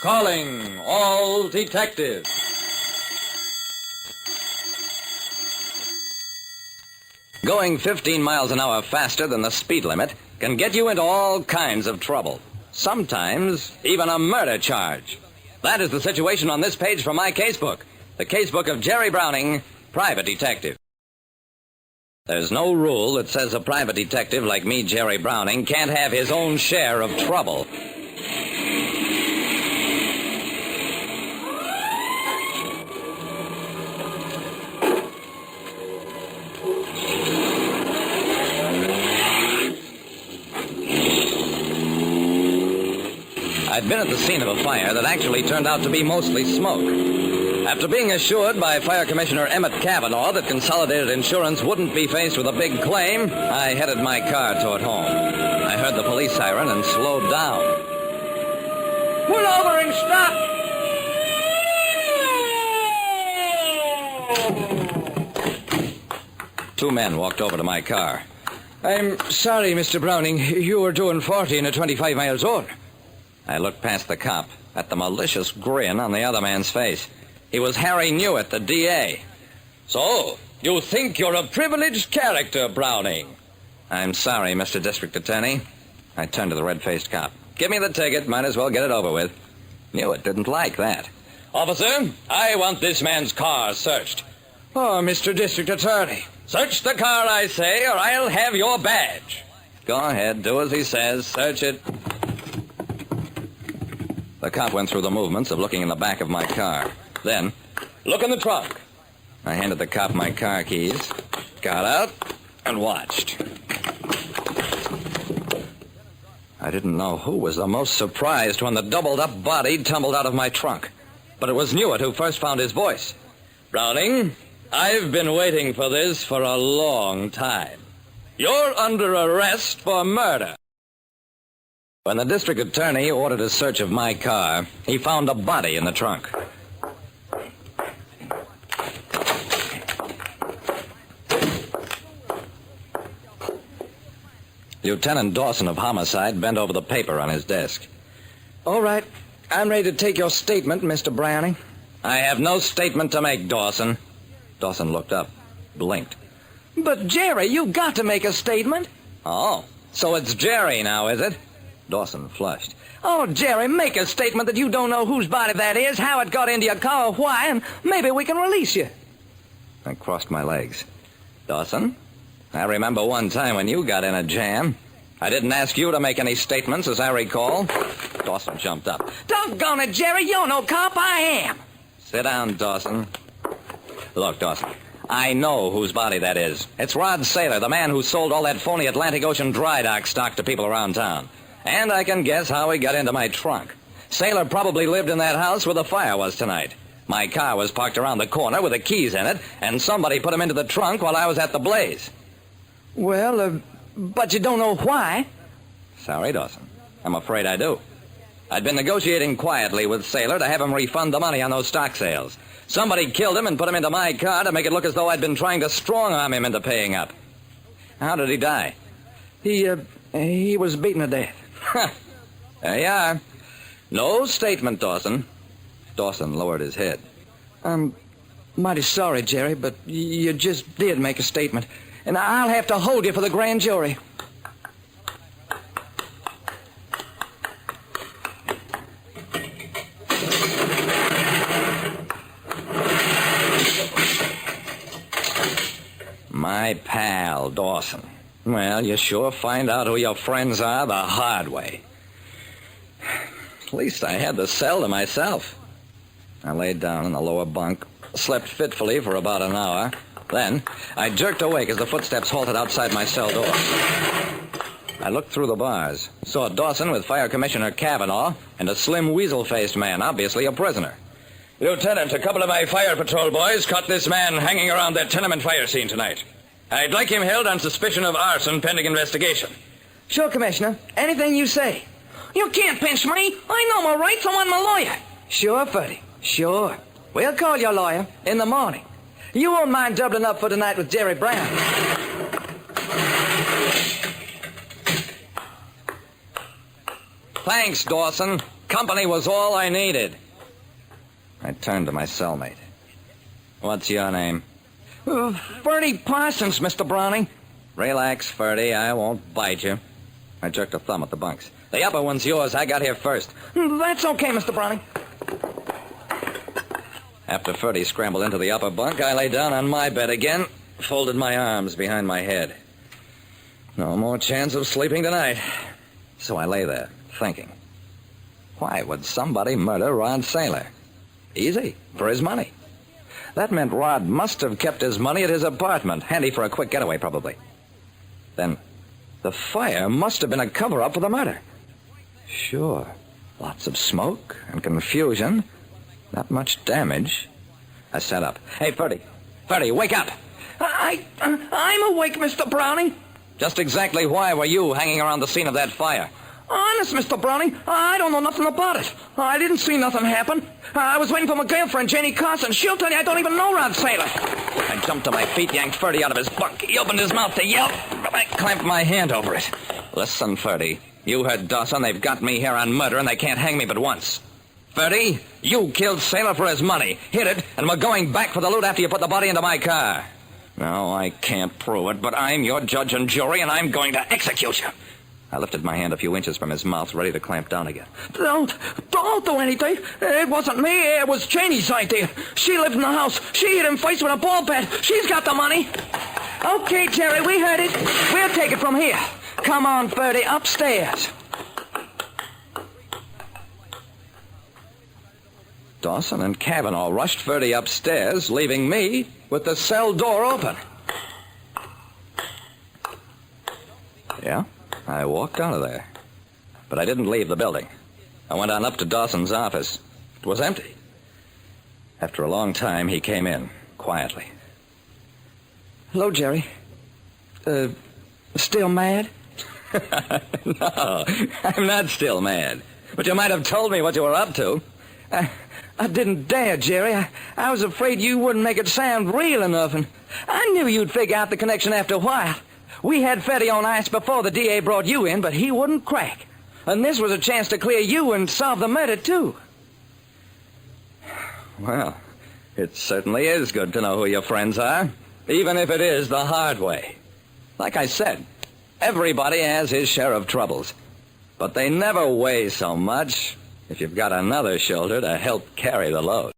Calling all detectives. Going 15 miles an hour faster than the speed limit can get you into all kinds of trouble. Sometimes even a murder charge. That is the situation on this page from my casebook. The casebook of Jerry Browning, private detective. There's no rule that says a private detective like me, Jerry Browning, can't have his own share of trouble. I'd been at the scene of a fire that actually turned out to be mostly smoke. After being assured by Fire Commissioner Emmett Cavanaugh that Consolidated Insurance wouldn't be faced with a big claim, I headed my car toward home. I heard the police siren and slowed down. Pull over and stop! Two men walked over to my car. I'm sorry, Mr. Browning. You were doing 40 in a 25 miles on. I looked past the cop at the malicious grin on the other man's face. He was Harry Newitt, the DA. So, you think you're a privileged character, Browning? I'm sorry, Mr. District Attorney. I turned to the red-faced cop. Give me the ticket. Might as well get it over with. Newitt didn't like that. Officer, I want this man's car searched. Oh, Mr. District Attorney. Search the car, I say, or I'll have your badge. Go ahead. Do as he says. Search it. The cop went through the movements of looking in the back of my car. Then, look in the trunk. I handed the cop my car keys, got out, and watched. I didn't know who was the most surprised when the doubled-up body tumbled out of my trunk. But it was Newitt who first found his voice. Browning, I've been waiting for this for a long time. You're under arrest for murder. When the district attorney ordered a search of my car, he found a body in the trunk. Lieutenant Dawson of Homicide bent over the paper on his desk. All right. I'm ready to take your statement, Mr. Browning. I have no statement to make, Dawson. Dawson looked up, blinked. But, Jerry, you got to make a statement. Oh, so it's Jerry now, is it? Dawson flushed. Oh, Jerry, make a statement that you don't know whose body that is, how it got into your car, why, and maybe we can release you. I crossed my legs. Dawson, I remember one time when you got in a jam. I didn't ask you to make any statements, as I recall. Dawson jumped up. Doggone it, Jerry, you're no cop, I am. Sit down, Dawson. Look, Dawson, I know whose body that is. It's Rod Saylor, the man who sold all that phony Atlantic Ocean dry dock stock to people around town. And I can guess how he got into my trunk. Saylor probably lived in that house where the fire was tonight. My car was parked around the corner with the keys in it, and somebody put them into the trunk while I was at the blaze. Well, but you don't know why. Sorry, Dawson. I'm afraid I do. I'd been negotiating quietly with Saylor to have him refund the money on those stock sales. Somebody killed him and put him into my car to make it look as though I'd been trying to strong-arm him into paying up. How did he die? He was beaten to death. There you are. No statement, Dawson. Dawson lowered his head. I'm mighty sorry, Jerry, but you just did make a statement. And I'll have to hold you for the grand jury. My pal, Dawson. Well, you sure find out who your friends are the hard way. At least I had the cell to myself. I laid down in the lower bunk, slept fitfully for about an hour. Then I jerked awake as the footsteps halted outside my cell door. I looked through the bars, saw Dawson with Fire Commissioner Cavanaugh and a slim, weasel-faced man, obviously a prisoner. Lieutenant, a couple of my fire patrol boys caught this man hanging around that tenement fire scene tonight. I'd like him held on suspicion of arson pending investigation. Sure, Commissioner. Anything you say. You can't pinch me. I know my rights. I want my lawyer. Sure, Fuddy. Sure. We'll call your lawyer in the morning. You won't mind doubling up for tonight with Jerry Brown. Thanks, Dawson. Company was all I needed. I turned to my cellmate. What's your name? Ferdy Parsons, Mr. Browning. Relax, Ferdy. I won't bite you. I jerked a thumb at the bunks. The upper one's yours. I got here first. That's okay, Mr. Browning. After Ferdy scrambled into the upper bunk, I lay down on my bed again, folded my arms behind my head. No more chance of sleeping tonight. So I lay there, thinking. Why would somebody murder Rod Saylor? Easy, for his money. That meant Rod must have kept his money at his apartment, handy for a quick getaway, probably. Then, the fire must have been a cover-up for the murder. Sure, lots of smoke and confusion. Not much damage. I sat up. Hey, Ferdy. Ferdy, wake up! I'm awake, Mr. Browning. Just exactly why were you hanging around the scene of that fire? Honest, Mr. Browning, I don't know nothing about it. I didn't see nothing happen. I was waiting for my girlfriend, Janie Carson. She'll tell you I don't even know Rod Saylor. I jumped to my feet, yanked Ferdy out of his bunk. He opened his mouth to yell, but I clamped my hand over it. Listen, Ferdy. You heard Dawson. They've got me here on murder, and they can't hang me but once. Ferdy, you killed Saylor for his money, hid it, and we're going back for the loot after you put the body into my car. No, I can't prove it, but I'm your judge and jury, and I'm going to execute you. I lifted my hand a few inches from his mouth, ready to clamp down again. Don't do anything. It wasn't me. It was Janie's idea. She lived in the house. She hit him face with a ball bat. She's got the money. Okay, Jerry, we heard it. We'll take it from here. Come on, Ferdy, upstairs. Dawson and Cavanaugh rushed Ferdy upstairs, leaving me with the cell door open. Yeah? I walked out of there. But I didn't leave the building. I went on up to Dawson's office. It was empty. After a long time, he came in, quietly. Hello, Jerry. Still mad? No, I'm not still mad. But you might have told me what you were up to. I didn't dare, Jerry. I was afraid you wouldn't make it sound real enough, and I knew you'd figure out the connection after a while. We had Ferdy on ice before the DA brought you in, but he wouldn't crack. And this was a chance to clear you and solve the murder, too. Well, it certainly is good to know who your friends are, even if it is the hard way. Like I said, everybody has his share of troubles, but they never weigh so much if you've got another shoulder to help carry the load.